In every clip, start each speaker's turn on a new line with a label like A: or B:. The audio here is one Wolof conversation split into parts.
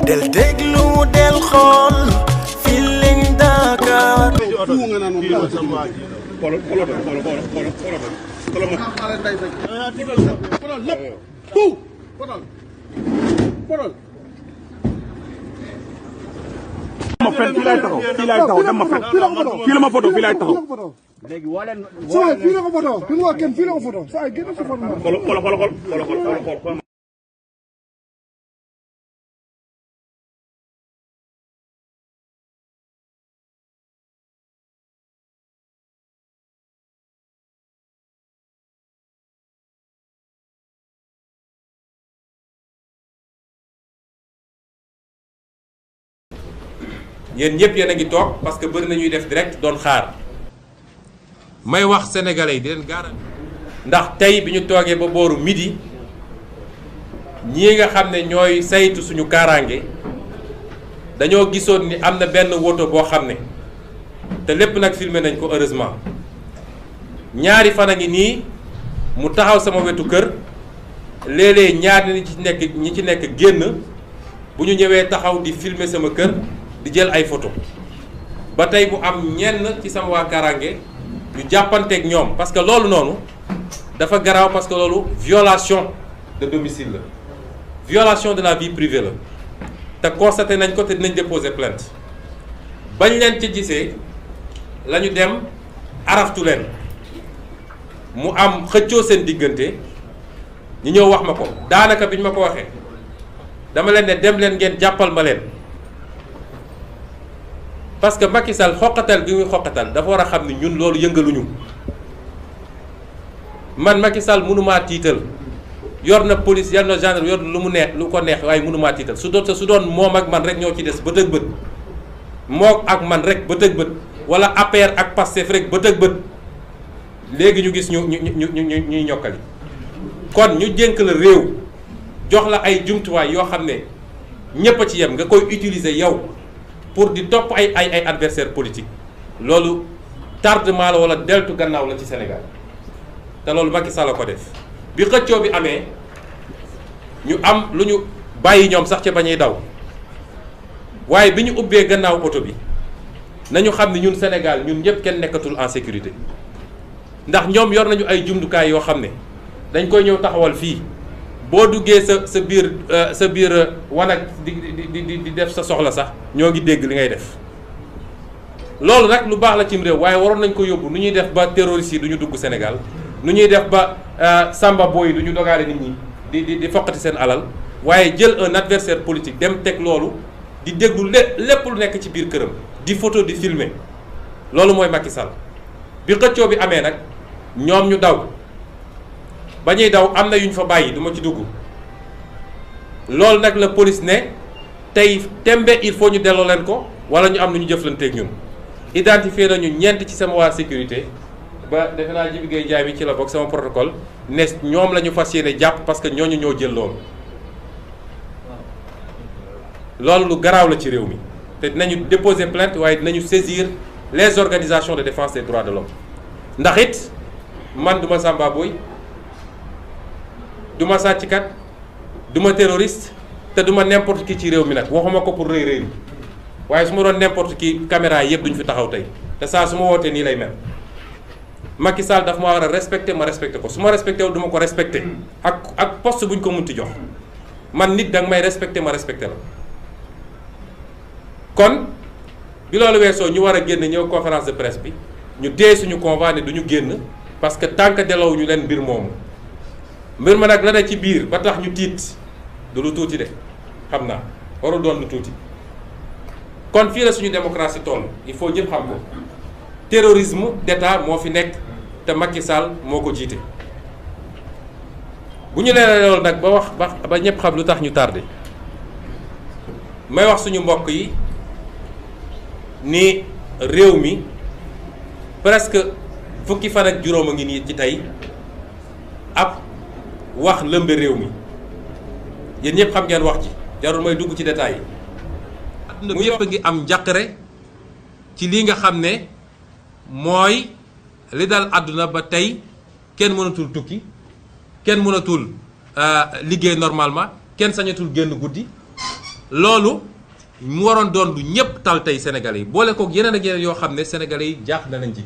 A: del déglu del xool Feeling Dakar.
B: ma fen fii laay taxaw dem ma fen fii la ma photo fii laay taxaw
C: léegi woo leen
D: fii la ko photo fi mu wax kenn fii la ko photo saa yi génn sa photo
B: xool
E: yéen ñëpp yéen a ngi toog parce que bëri na ñuy def direct doon xaar may wax sénégalais yi di leen gaaral ndax tey bi ñu toogee ba booru midi ñii nga xam ne ñooy saytu suñu kaaraange dañoo gisoon ni am na benn woto boo xam ne te lépp nag filmé nañ ko heureusement ñaari fan a ngi nii mu taxaw sama wetu kër léeg-léeg ñaar ñi ci nekk génn bu ñu ñëwee taxaw di filmer sama kër di jël ay photo ba tey mu am ñenn ci sama waa kaaraange ñu jàppanteeg ñoom parce que loolu noonu dafa garaaw parce que loolu violation de domicile la violation de la vie privée la te constaté nañ ko te dinañ déposer plainte bañ leen ci gisee la ñu dem araftu leen mu am xëccoo seen diggante ñu ñëw wax ma ko daanaka bi ñu ma ko waxee dama leen ne dem leen ngeen jàppal ma leen parce que Macky Sall xoqatal bi muy xoqatal dafa war a xam ni ñun loolu yëngaluñu man Macky Sall mënumaa tiital yor na police yor na gendarme yor lu mu neex lu ko neex waaye mënumaa tiital su doon moom ak man rek ñoo ci des bët ak bët moom ak man rek bët ak bët wala APR ak Pastef rek bët ak bët léegi ñu gis ñuy ñokkali kon ñu jënk la réew jox la ay jumtuwaay yoo xam ne ñépp a ci yem nga koy utiliser yow pour di topp ay adversaire politique loolu tardement la wala deltu gannaaw la ci Sénégal te loolu Macky Sall la ko def bi xëccoo bi amee ñu am lu ñu bàyyi ñoom sax ca bañuy daw waaye bi ñu ubbee gannaaw oto bi nañu xam ne ñun Sénégal ñun ñëpp kenn nekkatul en sécurité ndax ñoom yor nañu ay jumtukaay yoo xam ne dañ koy ñëw taxawal fii boo duggee sa biir wanag di def sa soxla sax ñoo ngi dégg li ngay def loolu nag lu baax la cim réew waaye waroon nañ ko yóbbu nu ñuy def ba terroristes yi du ñu dugg Sénégal nu ñuy def ba samba boy yi du ñu dogaale nit ñi di foqati seen alal waaye jël un adversaire politique dem teg loolu di déglu lépp lu nekk ci biir këram di photo di filmer loolu mooy Macky Sall bi xëccoo bi amee nag ñoom ñu daw ba ñuy daw am na yu ñu fa bàyyi du ma ci dugg loolu nag la police ne tey tembe il faut ñu delloo leen ko wala ñu am lu ñu jëflanteeg ñun identifié nañu ñeent ci sama waa sécurité ba defe naa Jibi Gueye Ndiaye mi ci la bokk sama protocole ne ñoom la ñu fas yéene jàpp parce que ñooñu ñoo jël loolu loolu lu garaaw la ci réew mi te dinañu déposer plainte waaye dinañu saisir les organisations de défense des droits de l'homme ndax it man duma Samba Boy du ma sàcckat du ma terroriste te du ma n'importe qui ci réew mi nag waxuma ko pour rëy rëy waaye su ma doon n'importe qui caméra yëpp duñ fi taxaw tey te saa su ma wootee nii lay mel Macky Sall daf ma war a respecté ma respecté ko su ma respecté wul du ma ko respecté ak poste buñ ko munti jox man nit danga may respecté ma respecté la kon bi loolu weesoo ñu war a génn ñëw conférence de presse bi ñu téye suñu convoi ne du ñu génn parce que tant que delloo ñu leen mbir moomu mbir ma nag la ne ci biir ba tax ñu tiit du lu tuuti de xam naa warul doon lu tuuti kon fii la suñu démocratie toll il faut ñëpp xam ko terrorisme d'État moo fi nekk te Macky Sall moo ko jiite bu ñu leeralee loolu nag ba ñëpp xam lu tax ñu tardé may wax suñu mbokk yi ni réew mi presque fukki fan ak juróom a ngi nii ci tey ab wax lëmbe réew mi yéen ñëpp xam ngeen wax ji jarul may dugg ci détails yi. mu yëpp a ngi am njàqare ci lii nga xam ne mooy li dal àdduna ba tey kenn mënatul tukki kenn mënatul liggéey normalement kenn sañatul génn guddi loolu mu waroon doon lu ñëpp tal tey sénégalais yi boole kook yeneen ak yeneen yoo xam ne sénégalais yi jaax na nañ ci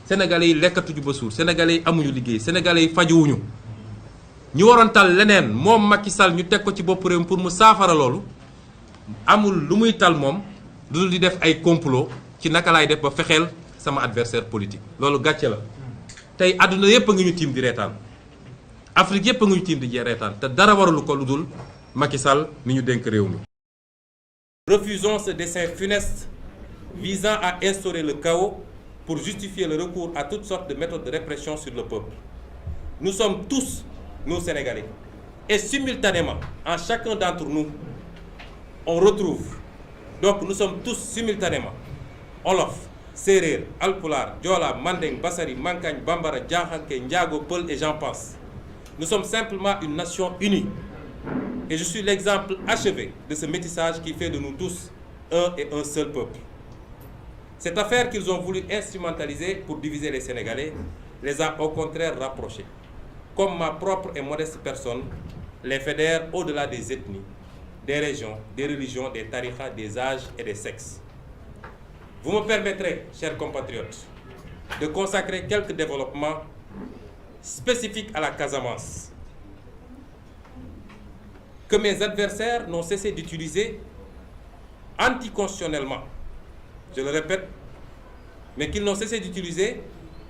E: sénégalais yi lekkatuñu ba suur sénégalais yi amuñu liggéey sénégalais yi fajuwuñu ñu waroon tal leneen moom Macky Sall ñu teg ko ci bopp réew pour mu saafara loolu amul lu muy tal moom lu dul di def ay complot ci naka laay def ba fexeel sama adversaire politique loolu gàcce la tey àdduna yépp a ngi ñu tiim di reetaan Afrique yépp a ngi ñu tiim di reetaan te dara waralu ko lu dul Macky Sall mi ñu dénk réew mi. Refusons ce dessein funeste visant à instaurer le chaos pour justifier le recours à toutes sortes de méthodes de répression sur le peuple. Nous sommes tous, nous Sénégalais, et simultanément, en chacun d'entre nous, on retrouve, donc nous sommes tous simultanément, Wolof, Séréer, Alpulaar, Joola, Mandeng, Bassari, Mankagne, Bambara, Diakhanké, Ndiago, Peul et j'en passe. Nous sommes simplement une nation unie. Et je suis l'exemple achevé de ce métissage qui fait de nous tous un et un seul peuple. Cette affaire qu'ils ont voulu instrumentaliser pour diviser les Sénégalais les a au contraire rapprochés. Comme ma propre et modeste personne les fédère au-delà des ethnies, des régions, des religions, des tariqas, des âges et des sexes. Vous me permettrez, chers compatriotes, de consacrer quelques développements spécifiques à la Casamance, que mes adversaires n'ont cessé d'utiliser anticonstitutionnellement, je le répète, mais qu'ils n'ont cessé d'utiliser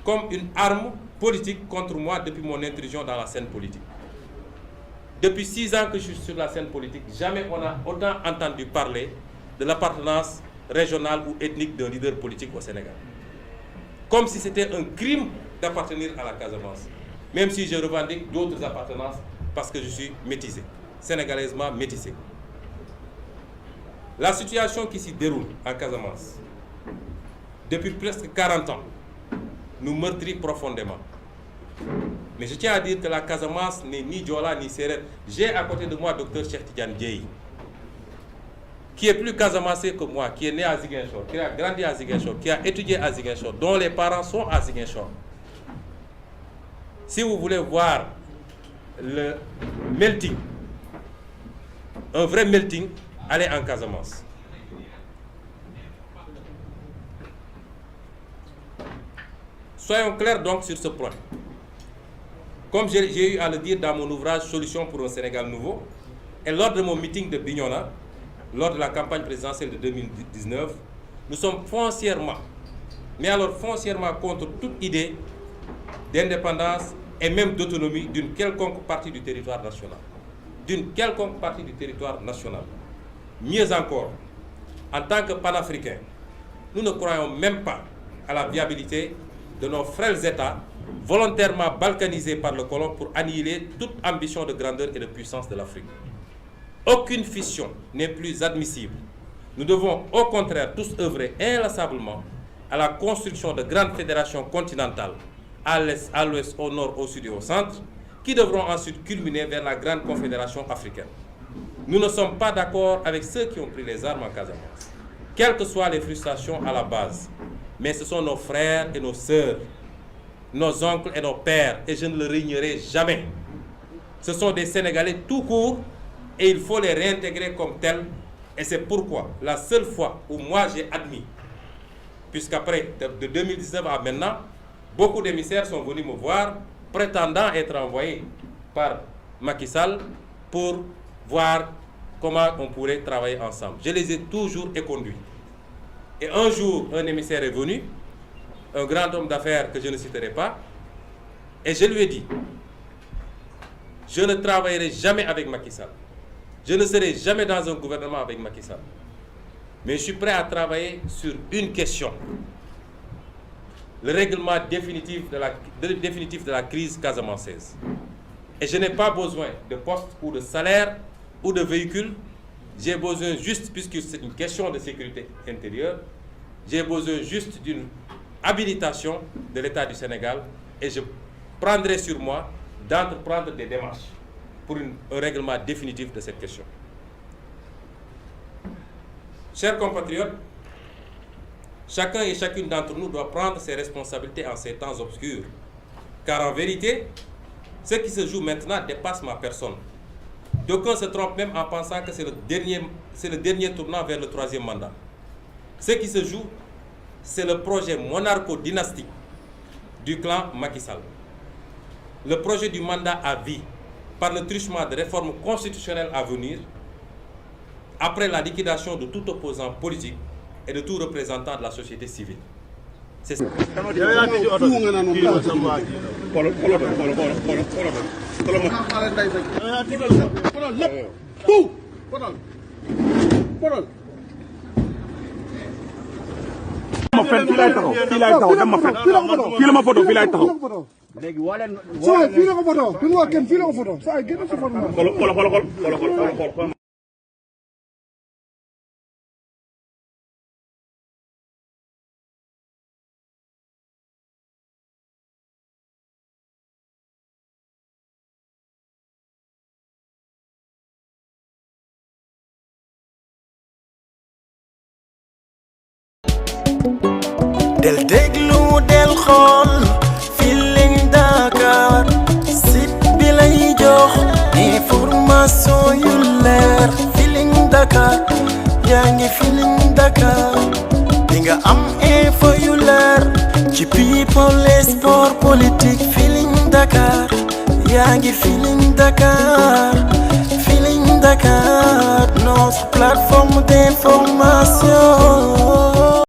E: comme une arme politique contre moi depuis mon intrusion dans la scène politique. Depuis 6 ans que je suis sur la scène politique, jamais on a autant entendu parler de l'appartenance régionale ou ethnique d'un leader politique au Sénégal. Comme si c'était un crime d'appartenir à la Casamance, même si je revendique d'autres appartenances parce que je suis métissé, sénégalaisement métissé. La situation qui s'y déroule en Casamance, depuis presque 40 ans, nous meurtrit profondément. Mais je tiens à dire que la Casamance n'est ni Diola ni Sérère. J'ai à côté de moi Dr Cheikh Tidiane Dièye, qui est plus casamancé que moi, qui est né à Ziguinchor, qui a grandi à Ziguinchor, qui a étudié à Ziguinchor, dont les parents sont à Ziguinchor. Si vous voulez voir le melting, un vrai melting, allez en Casamance. Soyons clairs donc sur ce point. Comme j'ai eu à le dire dans mon ouvrage Solutions pour un Sénégal nouveau, et lors de mon meeting de Bignona, lors de la campagne présidentielle de 2019, nous sommes foncièrement, mais alors foncièrement contre toute idée d'indépendance et même d'autonomie d'une quelconque partie du territoire national. D'une quelconque partie du territoire national. Mieux encore, en tant que panafricains, nous ne croyons même pas à la viabilité de nos frêles États volontairement balkanisés par le colon pour annihiler toute ambition de grandeur et de puissance de l'Afrique. Aucune fission n'est plus admissible. Nous devons au contraire tous œuvrer inlassablement à la construction de grandes fédérations continentales, à l'est, à l'ouest, au nord, au sud et au centre, qui devront ensuite culminer vers la grande confédération africaine. Nous ne sommes pas d'accord avec ceux qui ont pris les armes en Casamance, quelles que soient les frustrations à la base. Mais ce sont nos frères et nos sœurs, nos oncles et nos pères, et je ne le régnerai jamais. Ce sont des Sénégalais tout court, et il faut les réintégrer comme tels. Et c'est pourquoi, la seule fois où moi j'ai admis, puisqu'après, de 2019 à maintenant, beaucoup d'émissaires sont venus me voir, prétendant être envoyés par Macky Sall pour voir comment on pourrait travailler ensemble. Je les ai toujours éconduits. Et un jour, un émissaire est venu, un grand homme d'affaires que je ne citerai pas, et je lui ai dit, je ne travaillerai jamais avec Macky Sall. Je ne serai jamais dans un gouvernement avec Macky Sall. Mais je suis prêt à travailler sur une question. Le règlement définitif de la crise casamançaise. Et je n'ai pas besoin de poste ou de salaire ou de véhicule. J'ai besoin juste, puisque c'est une question de sécurité intérieure, j'ai besoin juste d'une habilitation de l'État du Sénégal et je prendrai sur moi d'entreprendre des démarches pour un règlement définitif de cette question. Chers compatriotes, chacun et chacune d'entre nous doit prendre ses responsabilités en ces temps obscurs. Car en vérité, ce qui se joue maintenant dépasse ma personne. D'aucuns se trompent même en pensant que c'est le dernier tournant vers le 3e mandat. Ce qui se joue, c'est le projet monarcho-dynastique du clan Macky Sall. Le projet du mandat à vie par le truchement de réformes constitutionnelles à venir après la liquidation de tout opposant politique et de tout représentant de la société civile. C'est ça.
B: ma fen fii laay taxaw dem ma fen fii la ma photo fii laay taxaw
D: léegi woo leen saa fii la ko photo fi mu wax kenn fii la ko photo saa génn si photo
B: xool
A: del déglu del xool Feeling Dakar site bi lay jox information yu leer Feeling Dakar yaa ngi Feeling Dakar di nga am info yu leer ci people et sport politique Feeling Dakar yaa ngi Feeling Dakar Feeling Dakar notre plateforme d'information